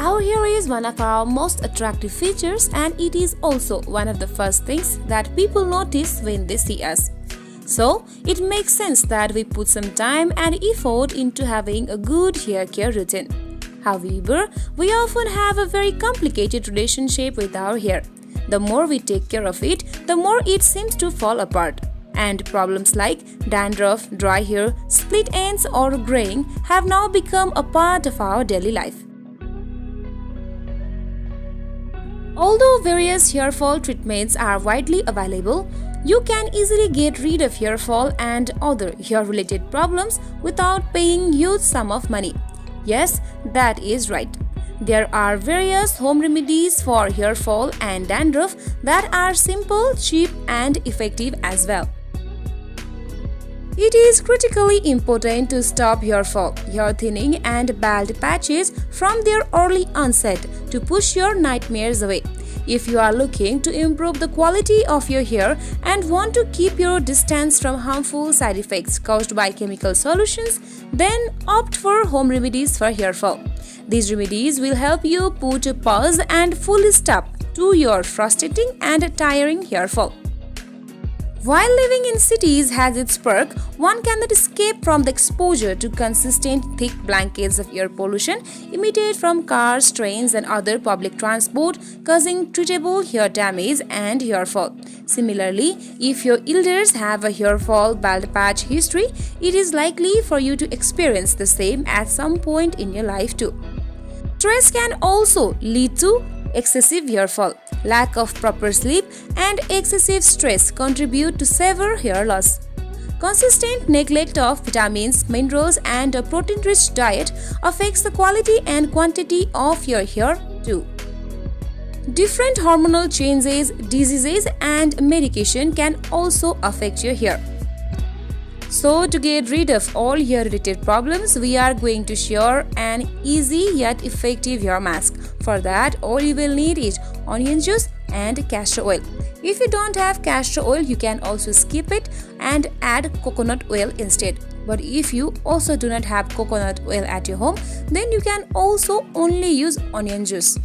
Our hair is one of our most attractive features, and it is also one of the first things that people notice when they see us. So, it makes sense that we put some time and effort into having a good hair care routine. However, we often have a very complicated relationship with our hair. The more we take care of it, the more it seems to fall apart. And problems like dandruff, dry hair, split ends or graying have now become a part of our daily life. Although various hair fall treatments are widely available, you can easily get rid of hair fall and other hair-related problems without paying huge sum of money. Yes, that is right. There are various home remedies for hair fall and dandruff that are simple, cheap and effective as well. It is critically important to stop hair fall, hair thinning and bald patches from their early onset to push your nightmares away. If you are looking to improve the quality of your hair and want to keep your distance from harmful side effects caused by chemical solutions, then opt for home remedies for hair fall. These remedies will help you put a pause and full stop to your frustrating and tiring hair fall. While living in cities has its perk, one cannot escape from the exposure to consistent thick blankets of air pollution emitted from cars, trains and other public transport, causing treatable hair damage and hair fall. Similarly, if your elders have a hair fall bald patch history, it is likely for you to experience the same at some point in your life too. Stress can also lead to excessive hair fall. Lack of proper sleep and excessive stress contribute to severe hair loss. Consistent neglect of vitamins, minerals and a protein-rich diet affects the quality and quantity of your hair too. Different hormonal changes, diseases and medication can also affect your hair. So, to get rid of all hair-related problems, we are going to share an easy yet effective hair mask. For that, all you will need is onion juice and castor oil. If you don't have castor oil, you can also skip it and add coconut oil instead. But if you also do not have coconut oil at your home, then you can also only use onion juice.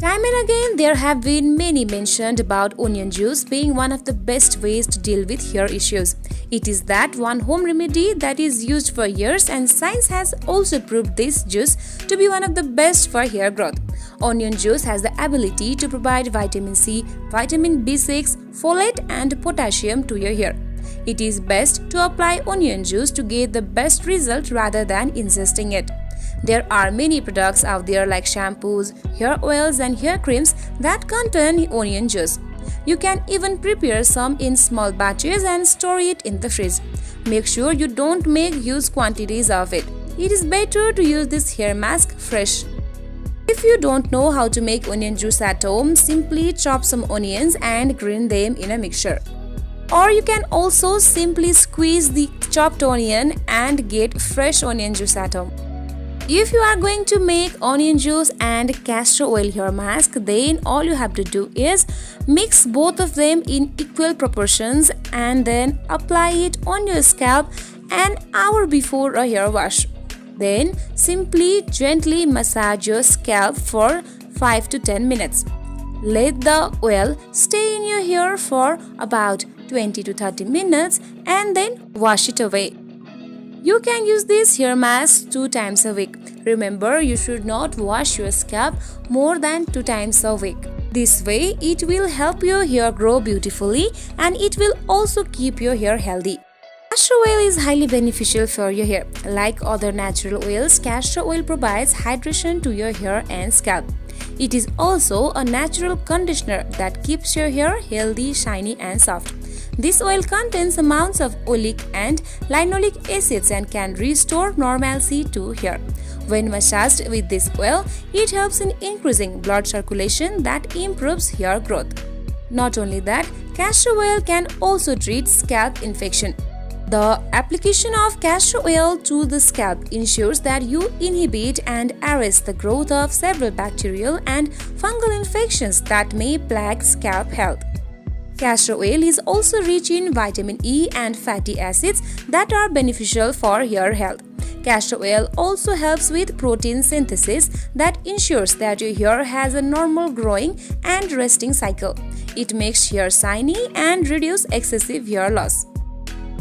Time and again, there have been many mentioned about onion juice being one of the best ways to deal with hair issues. It is that one home remedy that is used for years, and science has also proved this juice to be one of the best for hair growth. Onion juice has the ability to provide vitamin C, vitamin B6, folate and potassium to your hair. It is best to apply onion juice to get the best result rather than ingesting it. There are many products out there like shampoos, hair oils and hair creams that contain onion juice. You can even prepare some in small batches and store it in the fridge. Make sure you don't make huge quantities of it. It is better to use this hair mask fresh. If you don't know how to make onion juice at home, simply chop some onions and grind them in a mixture. Or you can also simply squeeze the chopped onion and get fresh onion juice at home. If you are going to make onion juice and castor oil hair mask, then all you have to do is mix both of them in equal proportions and then apply it on your scalp an hour before a hair wash. Then simply gently massage your scalp for 5 to 10 minutes. Let the oil stay in your hair for about 20 to 30 minutes and then wash it away. You can use this hair mask 2 times a week. Remember, you should not wash your scalp more than 2 times a week. This way, it will help your hair grow beautifully and it will also keep your hair healthy. Castor oil is highly beneficial for your hair. Like other natural oils, castor oil provides hydration to your hair and scalp. It is also a natural conditioner that keeps your hair healthy, shiny and soft. This oil contains amounts of oleic and linoleic acids and can restore normalcy to hair. When massaged with this oil, it helps in increasing blood circulation that improves hair growth. Not only that, castor oil can also treat scalp infection. The application of castor oil to the scalp ensures that you inhibit and arrest the growth of several bacterial and fungal infections that may plague scalp health. Castor oil is also rich in vitamin E and fatty acids that are beneficial for hair health. Castor oil also helps with protein synthesis that ensures that your hair has a normal growing and resting cycle. It makes hair shiny and reduces excessive hair loss.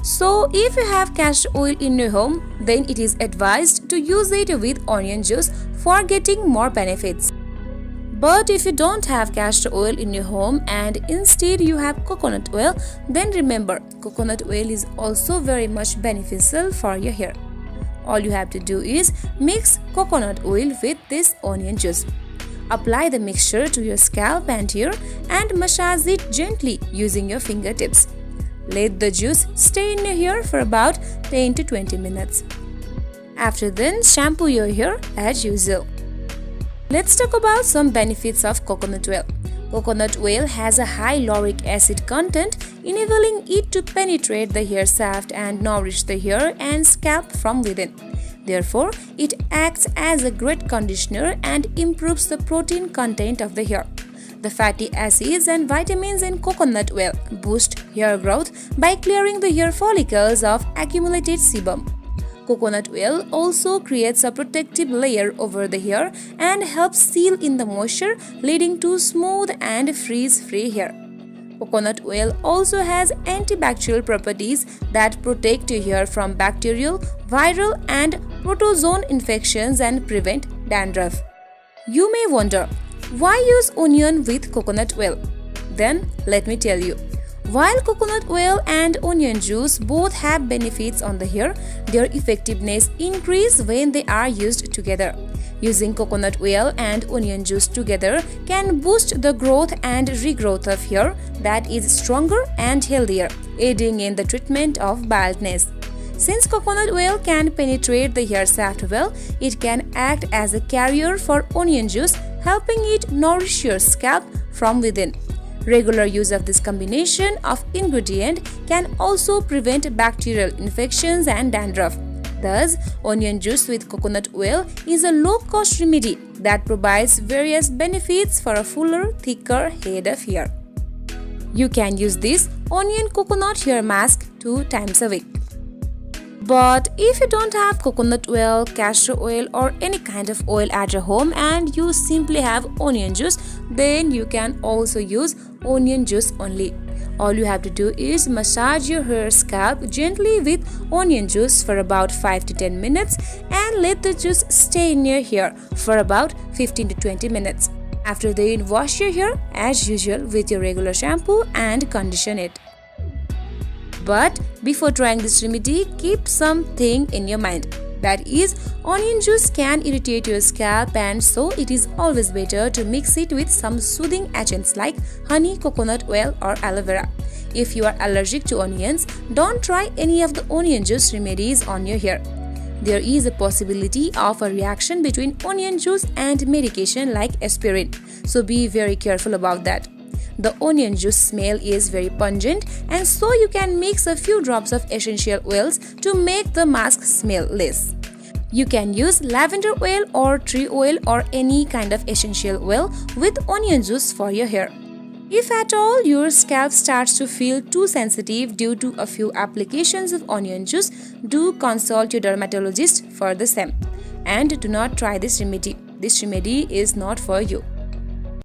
So, if you have castor oil in your home, then it is advised to use it with onion juice for getting more benefits. But if you don't have castor oil in your home and instead you have coconut oil, then remember, coconut oil is also very much beneficial for your hair. All you have to do is mix coconut oil with this onion juice. Apply the mixture to your scalp and hair and massage it gently using your fingertips. Let the juice stay in your hair for about 10 to 20 minutes. After then, shampoo your hair as usual. Let's talk about some benefits of coconut oil. Coconut oil has a high lauric acid content, enabling it to penetrate the hair shaft and nourish the hair and scalp from within. Therefore, it acts as a great conditioner and improves the protein content of the hair. The fatty acids and vitamins in coconut oil boost hair growth by clearing the hair follicles of accumulated sebum. Coconut oil also creates a protective layer over the hair and helps seal in the moisture, leading to smooth and frizz-free hair. Coconut oil also has antibacterial properties that protect your hair from bacterial, viral, and protozoan infections and prevent dandruff. You may wonder, why use onion with coconut oil? Then let me tell you. While coconut oil and onion juice both have benefits on the hair, their effectiveness increases when they are used together. Using coconut oil and onion juice together can boost the growth and regrowth of hair that is stronger and healthier, aiding in the treatment of baldness. Since coconut oil can penetrate the hair shaft well, it can act as a carrier for onion juice, helping it nourish your scalp from within. Regular use of this combination of ingredient can also prevent bacterial infections and dandruff. Thus, onion juice with coconut oil is a low-cost remedy that provides various benefits for a fuller, thicker head of hair. You can use this onion coconut hair mask 2 times a week. But if you don't have coconut oil, castor oil or any kind of oil at your home and you simply have onion juice, then you can also use onion juice only. All you have to do is massage your hair scalp gently with onion juice for about 5 to 10 minutes and let the juice stay in your hair for about 15 to 20 minutes. After then, wash your hair as usual with your regular shampoo and condition it. But before trying this remedy, keep something in your mind. That is, onion juice can irritate your scalp, and so it is always better to mix it with some soothing agents like honey, coconut oil or aloe vera. If you are allergic to onions, don't try any of the onion juice remedies on your hair. There is a possibility of a reaction between onion juice and medication like aspirin, so be very careful about that. The onion juice smell is very pungent, and so you can mix a few drops of essential oils to make the mask smell less. You can use lavender oil or tree oil or any kind of essential oil with onion juice for your hair. If at all your scalp starts to feel too sensitive due to a few applications of onion juice, do consult your dermatologist for the same. And do not try this remedy. This remedy is not for you.